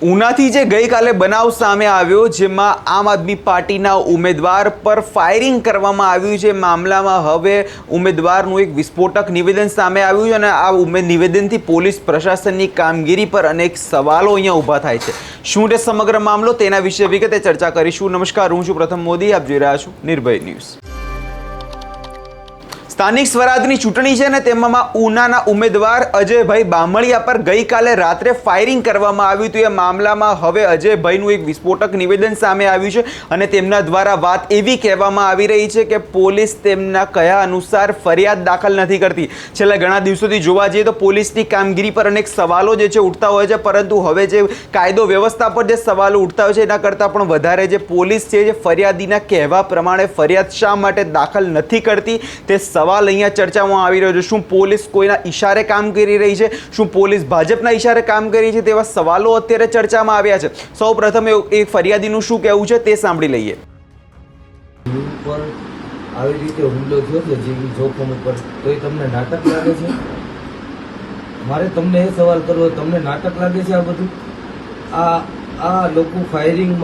ઉનાથી જે ગઈકાલે બનાવ સામે આવ્યો જેમાં આમ આદમી પાર્ટીના ઉમેદવાર પર ફાયરિંગ કરવામાં આવ્યું છે, મામલામાં હવે ઉમેદવારનું એક વિસ્ફોટક નિવેદન સામે આવ્યું છે અને આ નિવેદનથી પોલીસ પ્રશાસનની કામગીરી પર અનેક સવાલો અહીંયા ઊભા થાય છે। શું તે સમગ્ર મામલો, તેના વિશે વિગતે ચર્ચા કરીશું। નમસ્કાર, હું છું પ્રથમ મોદી, આપ જોઈ રહ્યા છો નિર્ભય ન્યૂઝ। સ્થાનિક સ્વરાજની ચૂંટણી છે ને તેમાં ઉનાના ઉમેદવાર અજયભાઈ બામણિયા પર ગઈકાલે રાત્રે ફાયરિંગ કરવામાં આવ્યું હતું। એ મામલામાં હવે અજયભાઈનું એક વિસ્ફોટક નિવેદન સામે આવ્યું છે અને તેમના દ્વારા વાત એવી કહેવામાં આવી રહી છે કે પોલીસ તેમના કયા અનુસાર ફરિયાદ દાખલ નથી કરતી। છેલ્લા ઘણા દિવસોથી જોવા જઈએ તો પોલીસની કામગીરી પર અનેક સવાલો જે છે ઉઠતા હોય છે, પરંતુ હવે જે કાયદો વ્યવસ્થા પર જે સવાલો ઉઠતા હોય છે એના કરતાં પણ વધારે જે પોલીસ છે જે ફરિયાદીના કહેવા પ્રમાણે ફરિયાદ શા માટે દાખલ નથી કરતી તે સવાલ અહીંયા ચર્ચામાં આવી રહ્યો છે। શું પોલીસ કોઈના ઈશારે કામ કરી રહી છે? શું પોલીસ ભાજપના ઈશારે કામ કરી છે? તેવા સવાલો અત્યારે ચર્ચામાં આવ્યા છે। સૌ પ્રથમ એ ફરિયાદીનું શું કહેવું છે તે સાંભળી લઈએ। ઉપર આવી રીતે હુમલો થયો છે જીવી જોખમ ઉપર, તો એ તમને નાટક લાગે છે? મારે તમને એ સવાલ કરવો, તમને નાટક લાગે છે આ બધું? આ લોકો ફાયરિંગ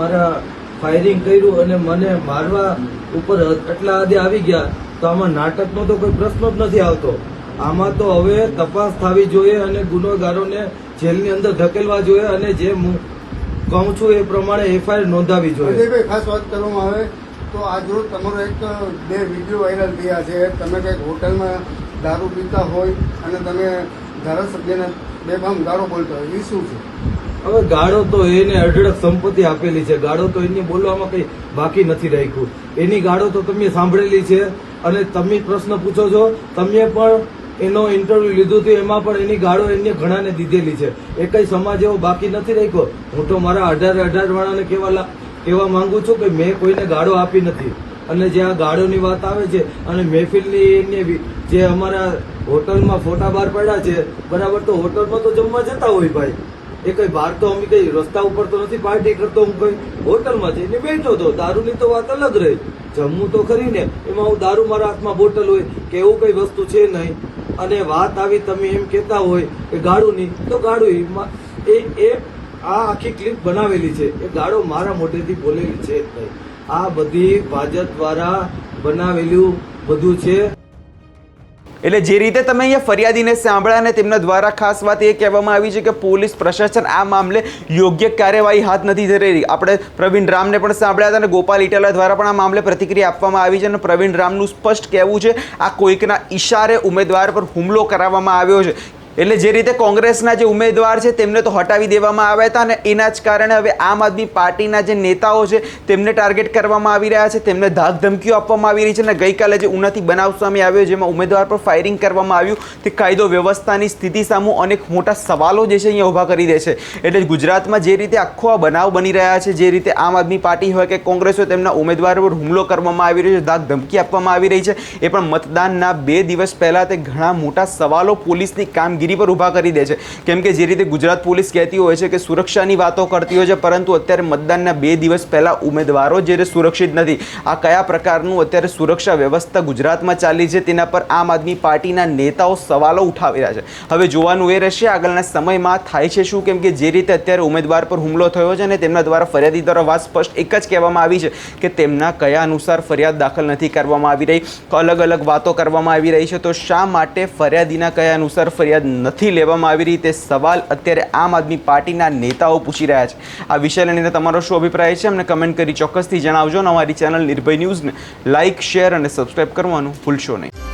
કર્યું અને મને મારવા ઉપર એટલા હદે આવી ગયા, તો આમાં નાટકનો તો કોઈ પ્રશ્ન જ નથી આવતો। આમાં તો હવે તપાસ થવી જોઈએ અને ગુનેગારોને જેલની અંદર ધકેલવા જોઈએ અને જે હું કહું છું એ પ્રમાણે એફઆઈઆર નોંધાવી જોઈએ। અજયભાઈ, ખાસ વાત કરવામાં આવે તો આજરોજ તમારો બે વિડીયો વાયરલ થયા છે। તમે કંઈક હોટલમાં દારૂ પીતા હોય અને તમે ધારાસભ્યને બેફામ ગાળો બોલતા હોય, એ શું છે? હવે ગાળો તો એને અઢળક સંપત્તિ આપેલી છે, ગાળો તો એની બોલવામાં કઈ બાકી નથી રાખ્યું। એની ગાળો તો તમે સાંભળેલી છે અને તમે પ્રશ્ન પૂછો છો, તમે પણ એનો ઇન્ટરવ્યુ લીધું હતું, એમાં પણ એની ગાળો એને ઘણાને દીધેલી છે। એ કઈ સમાજ એવો બાકી નથી રાખ્યો। હું તો મારા 18 વાળાને કહેવા માંગુ છું કે મેં કોઈને ગાળો આપી નથી। અને જે આ ગાળોની વાત આવે છે અને મહેફિલની એની જે અમારા હોટલમાં ફોટા બહાર પડ્યા છે, બરાબર, તો હોટલમાં તો જમવા જતા હોય ભાઈ, એ કઈ બહાર તો અમે કઈ રસ્તા ઉપર તો નથી પાર્ટી કરતો, હું કઈ હોટલમાં જઈને બેઠો હતો। દારૂની તો વાત અલગ રહી, જમવું તો ખરી ને, એમાં હું દારૂ મારા હાથમાં બોટલ હોય કે એવું કઈ વસ્તુ છે નહીં। અને વાત આવી તમે એમ કહેતા હોય કે ગાળુની, તો ગાળું એ આ આખી ક્લિપ બનાવેલી છે, એ ગાળો મારા મોઢેથી બોલેલી છે જ નહીં। આ બધી ભાજપ દ્વારા બનાવેલું બધું છે। એટલે જે રીતે તમે અહીંયા ફરિયાદીને સાંભળ્યા અને તેમના દ્વારા ખાસ વાત એ કહેવામાં આવી છે કે પોલીસ પ્રશાસન આ મામલે યોગ્ય કાર્યવાહી હાથ નથી ધરી રહી। આપણે પ્રવીણ રામને પણ સાંભળ્યા હતા અને ગોપાલ ઇટાલા દ્વારા પણ આ મામલે પ્રતિક્રિયા આપવામાં આવી છે અને પ્રવીણ રામનું સ્પષ્ટ કહેવું છે આ કોઈકના ઈશારે ઉમેદવાર પર હુમલો કરાવવામાં આવ્યો છે। એટલે જે રીતે કોંગ્રેસના જે ઉમેદવાર છે તેમને તો હટાવી દેવામાં આવ્યા હતા અને એના જ કારણે હવે આમ આદમી પાર્ટીના જે નેતાઓ છે તેમને ટાર્ગેટ કરવામાં આવી રહ્યા છે, તેમને ધાક ધમકીઓ આપવામાં આવી રહી છે। અને ગઈકાલે જે ઉનાથી બનાવ સામે આવ્યો જેમાં ઉમેદવાર પર ફાયરિંગ કરવામાં આવ્યું તે કાયદો વ્યવસ્થાની સ્થિતિ સામે અનેક મોટા સવાલો જે છે અહીંયા ઊભા કરી દે છે। એટલે ગુજરાતમાં જે રીતે આખો આ બનાવ બની રહ્યા છે, જે રીતે આમ આદમી પાર્ટી હોય કે કોંગ્રેસ હોય તેમના ઉમેદવાર પર હુમલો કરવામાં આવી રહ્યો છે, ધાક ધમકી આપવામાં આવી રહી છે, એ પણ મતદાનના 2 દિવસ પહેલાં તે ઘણા મોટા સવાલો પોલીસની કામગીરી પર ઊભા કરી દે છે। કેમ કે જે રીતે ગુજરાત પોલીસ કહેતી હોય છે કે સુરક્ષાની વાતો કરતી હોય છે, પરંતુ અત્યારે મતદાનના 2 દિવસ પહેલા ઉમેદવારો જે સુરક્ષિત નથી। આ કયા પ્રકારનું અત્યારે સુરક્ષા વ્યવસ્થા ગુજરાતમાં ચાલી છે તેના પર આમ આદમી પાર્ટીના નેતાઓ સવાલો ઉઠાવી રહ્યા છે। હવે જોવાનું એ રહેશે આગળના સમયમાં થાય છે શું, કેમ કે જે રીતે અત્યારે ઉમેદવાર પર હુમલો થયો છે અને તેમના દ્વારા ફરિયાદી દ્વારા વાત સ્પષ્ટ એક જ કહેવામાં આવી છે કે તેમના કયા અનુસાર ફરિયાદ દાખલ નથી કરવામાં આવી રહી, અલગ અલગ વાતો કરવામાં આવી રહી છે। તો શા માટે ફરિયાદીના કયા અનુસાર ફરિયાદ નથી લેવામાં આવી રહી તે સવાલ અત્યારે આમ આદમી પાર્ટીના નેતાઓ પૂછી રહ્યા છે। આ વિષયને લઈને તમારો શું અભિપ્રાય છે અમને કમેન્ટ કરી ચોક્કસથી જણાવજો અને અમારી ચેનલ નિર્ભય ન્યૂઝને લાઇક, શેર અને સબસ્ક્રાઇબ કરવાનું ભૂલશો નહીં।